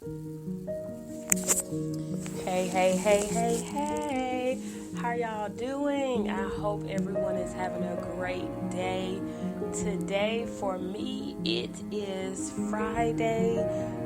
Hey. How y'all doing? I hope everyone is having a great day. Today for me, it is Friday,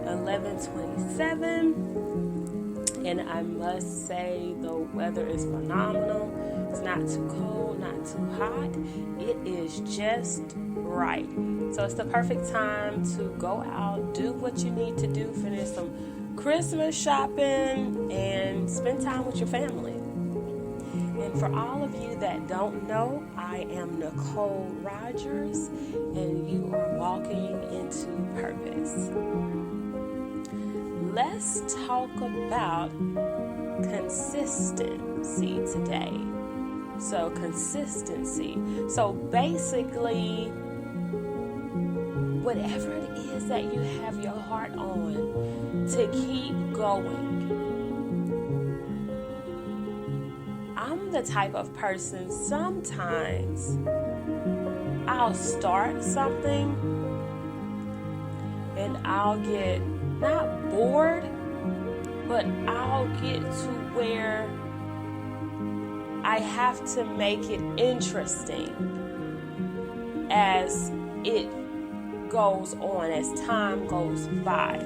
11/27, and I must say the weather is phenomenal. It's not too cold, not too hot. It is just right. So it's the perfect time to go out, do what you need to do, finish some Christmas shopping, and spend time with your family. And for all of you that don't know, I am Nicole Rogers, and you are walking into purpose. Let's talk about consistency today. So consistency. So basically, whatever it is that you have your heart on, to keep going. I'm the type of person, sometimes I'll start something and I'll get not bored, but I'll get to where I have to make it interesting as it goes on, as time goes by.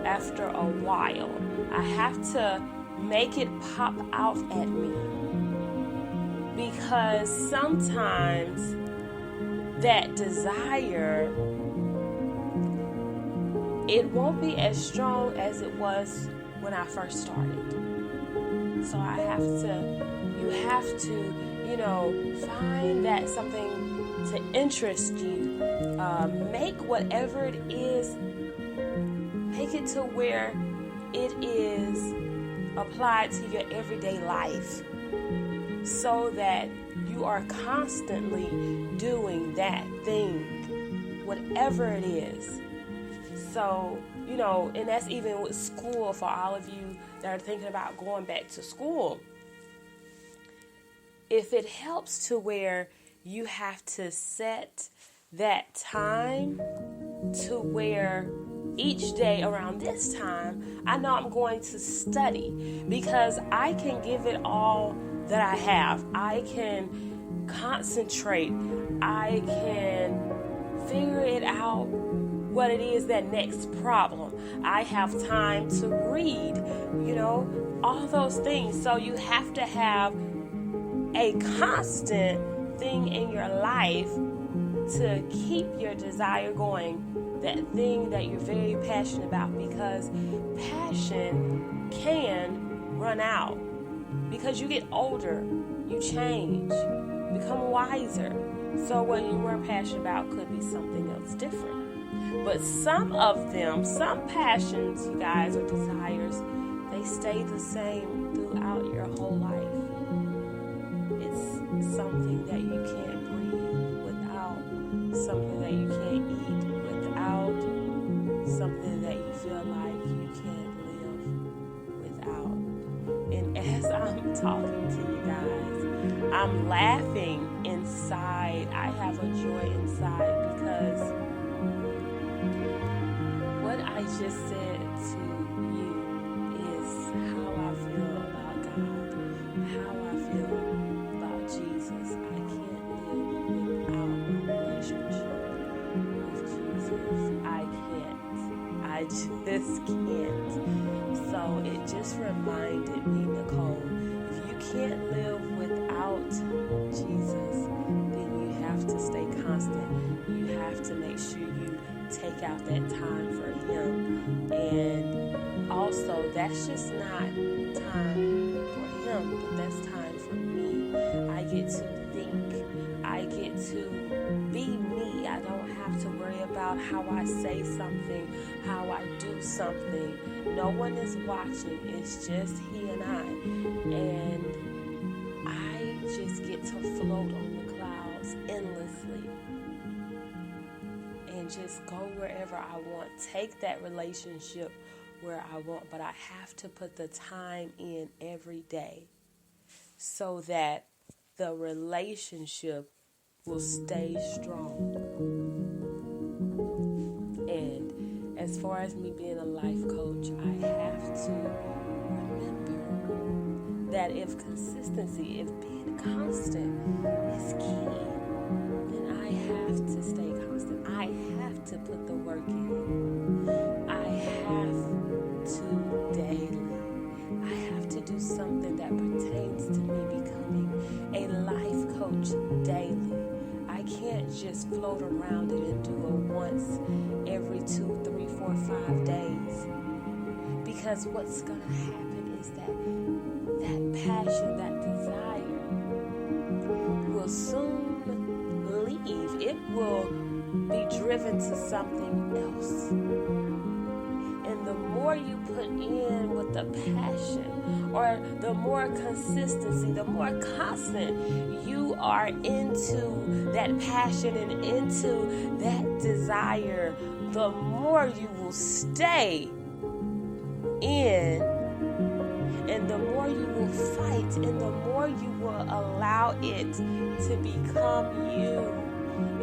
After a while, I have to make it pop out at me, because sometimes that desire, it won't be as strong as it was when I first started. So you have to, find that something to interest you. Make whatever it is, make it to where it is applied to your everyday life, so that you are constantly doing that thing, whatever it is. So, and that's even with school, for all of you that are thinking about going back to school. If it helps to where you have to set that time to where each day around this time, I know I'm going to study, because I can give it all that I have. I can concentrate. I can figure it out, what it is, that next problem. I have time to read, all those things. So you have to have a constant thing in your life to keep your desire going, that thing that you're very passionate about, because passion can run out. Because you get older, you change, become wiser. So what you were passionate about could be something else different. But some passions, you guys, or desires, they stay the same throughout your whole life. It's something that you can't breathe without, something that you can't eat without, something that you feel like you can't live without. And as I'm talking to you guys, I'm laughing inside. I have a joy inside, because what I just said to you is how I feel about God, how I feel about Jesus. I can't live without a relationship with Jesus. I just can't. So it just reminded me, Nicole, if you can't live without Jesus, then you have to stay constant. You have to make sure you take out that time for Him. And also, that's just not time for Him, but that's time for me. I get to think. I get to be me. I don't have to worry about how I say something, how I do something. No one is watching. It's just He and I. And I just get to float on the clouds endlessly and just go wherever I want. Take that relationship where I want, but I have to put the time in every day so that the relationship will stay strong. And as far as me being a life coach, I have to remember that if consistency, if being constant is key, then I have to stay constant. I have to put the work in. I have to daily. I have to do something that pertains to me becoming a life coach daily. I can't just float around it and do it once every 2, 3, 4, 5 days. Because what's going to happen is that passion, that desire will soon leave. It will be driven to something else. And the more you put in with the passion, or the more consistency, the more constant you are into that passion and into that desire, the more you will stay in, and the more you will fight, and the more you will allow it to become you.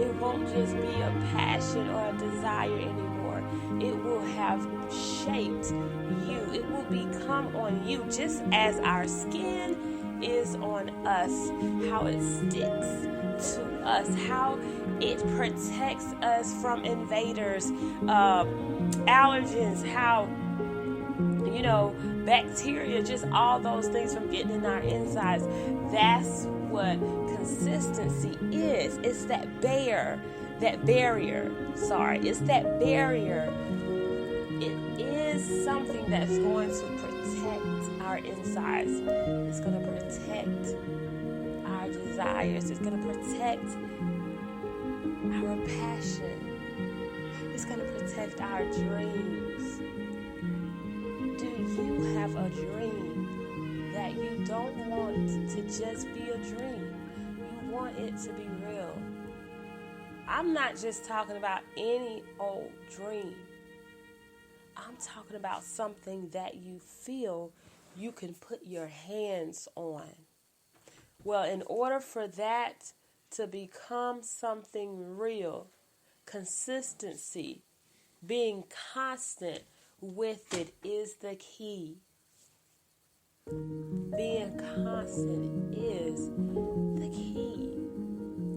It won't just be a passion or a desire anymore. It will have shaped you. It will become on you, just as our skin is on us, how it sticks to us, how it protects us from invaders, allergens, how, bacteria, just all those things from getting in our insides. That's what consistency is. It's that barrier. It's that barrier. It is something that's going to protect our insides. It's going to protect our desires. It's going to protect our passion. It's going to protect our dreams. Do you have a dream that you don't want to just be a dream? You want it to be real. I'm not just talking about any old dream. I'm talking about something that you feel you can put your hands on. Well, in order for that to become something real, consistency, being constant with it is the key. Being constant is the key.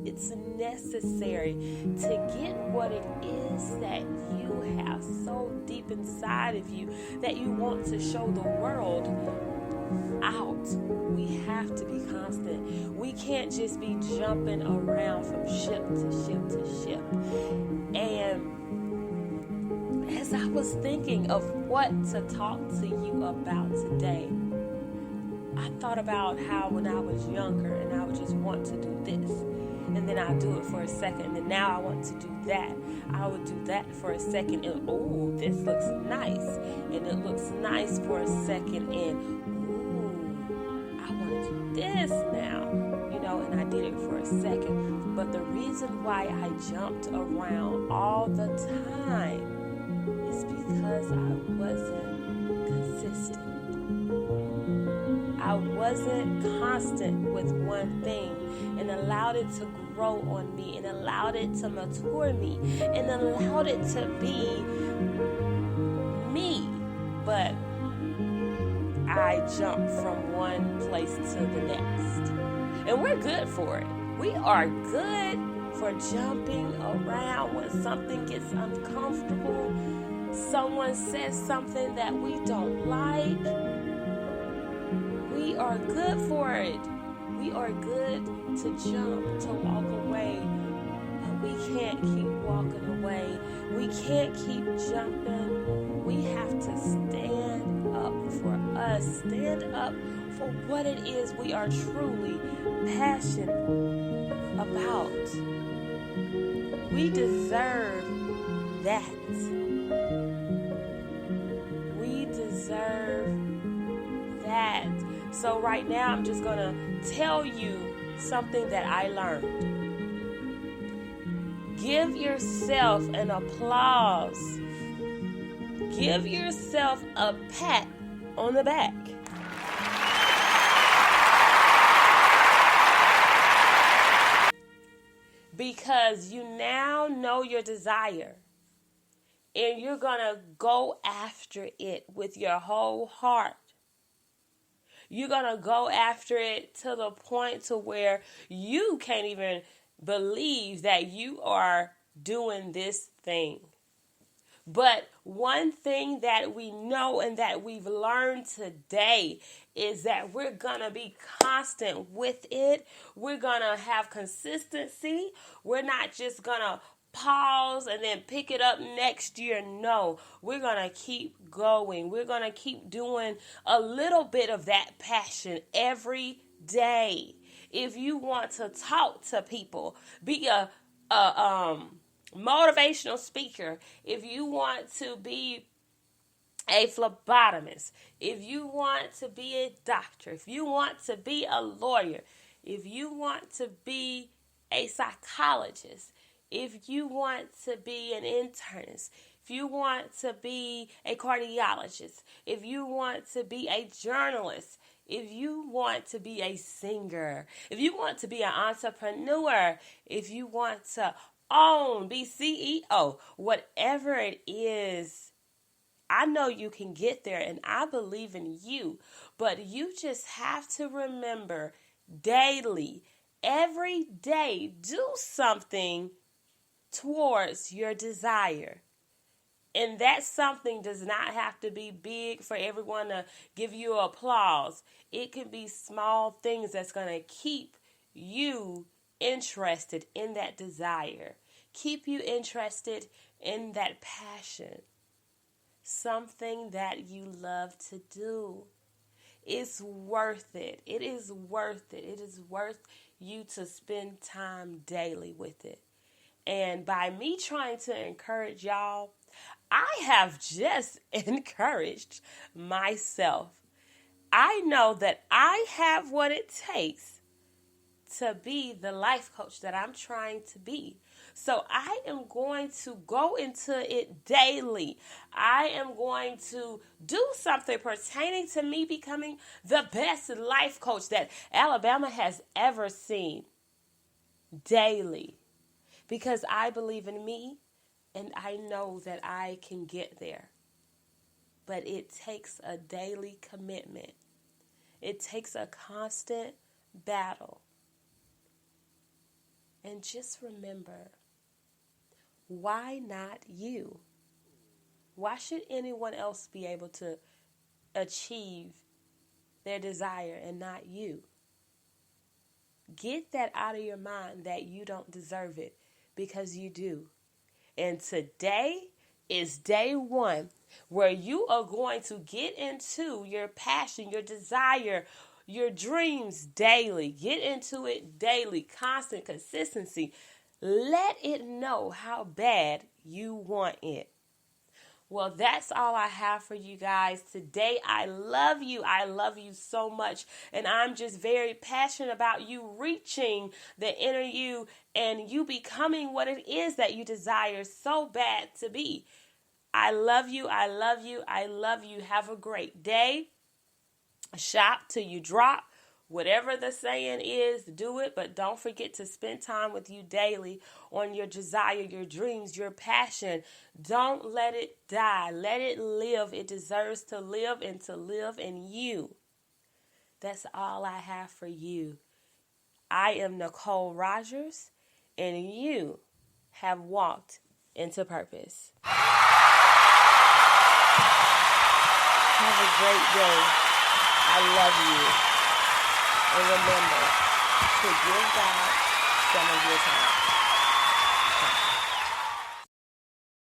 It's necessary to get what it is that you have so deep inside of you that you want to show the world out. We have to be constant. We can't just be jumping around from ship to ship to ship. And as I was thinking of what to talk to you about today, I thought about how when I was younger and I would just want to do this, and then I'll do it for a second, and then now I want to do that. I would do that for a second, and oh, this looks nice, and it looks nice for a second, and ooh, I want to do this now, and I did it for a second. But the reason why I jumped around all the time is because I wasn't consistent. I wasn't constant with one thing and allowed it to grow on me and allowed it to mature me and allowed it to be me. But I jumped from one place to the next. And we're good for it. We are good for jumping around when something gets uncomfortable. Someone says something that we don't like. We are good for it. We are good to jump, to walk away. But we can't keep walking away. We can't keep jumping. We have to stand up for us. Stand up for what it is we are truly passionate about. We deserve that. We deserve that. So right now, I'm just going to tell you something that I learned. Give yourself an applause. Give yourself a pat on the back. Because you now know your desire. and you're going to go after it with your whole heart. You're going to go after it to the point to where you can't even believe that you are doing this thing. But one thing that we know and that we've learned today is that we're going to be constant with it. We're going to have consistency. We're not just going to pause and then pick it up next year. No, we're going to keep going. We're going to keep doing a little bit of that passion every day. If you want to talk to people, be a motivational speaker, if you want to be a phlebotomist, if you want to be a doctor, if you want to be a lawyer, if you want to be a psychologist, if you want to be an internist, if you want to be a cardiologist, if you want to be a journalist, if you want to be a singer, if you want to be an entrepreneur, if you want to be CEO, whatever it is, I know you can get there and I believe in you, but you just have to remember daily, every day, do something towards your desire. And that something does not have to be big for everyone to give you applause. It can be small things that's going to keep you interested in that desire. Keep you interested in that passion. Something that you love to do. It's worth it. It is worth it. It is worth you to spend time daily with it. And by me trying to encourage y'all, I have just encouraged myself. I know that I have what it takes to be the life coach that I'm trying to be. So I am going to go into it daily. I am going to do something pertaining to me becoming the best life coach that Alabama has ever seen daily. Because I believe in me and I know that I can get there. But it takes a daily commitment. It takes a constant battle. And just remember, why not you? Why should anyone else be able to achieve their desire and not you? Get that out of your mind that you don't deserve it, because you do. And today is day one where you are going to get into your passion, your desire, your dreams daily. Get into it daily, constant consistency. Let it know how bad you want it. Well, that's all I have for you guys today. I love you. I love you so much. And I'm just very passionate about you reaching the inner you and you becoming what it is that you desire so bad to be. I love you. I love you. I love you. Have a great day. Shop till you drop. Whatever the saying is, do it, but don't forget to spend time with you daily on your desire, your dreams, your passion. Don't let it die. Let it live. It deserves to live and to live in you. That's all I have for you. I am Nicole Rogers, and you have walked into purpose. Have a great day. I love you. And remember to give God some of your time.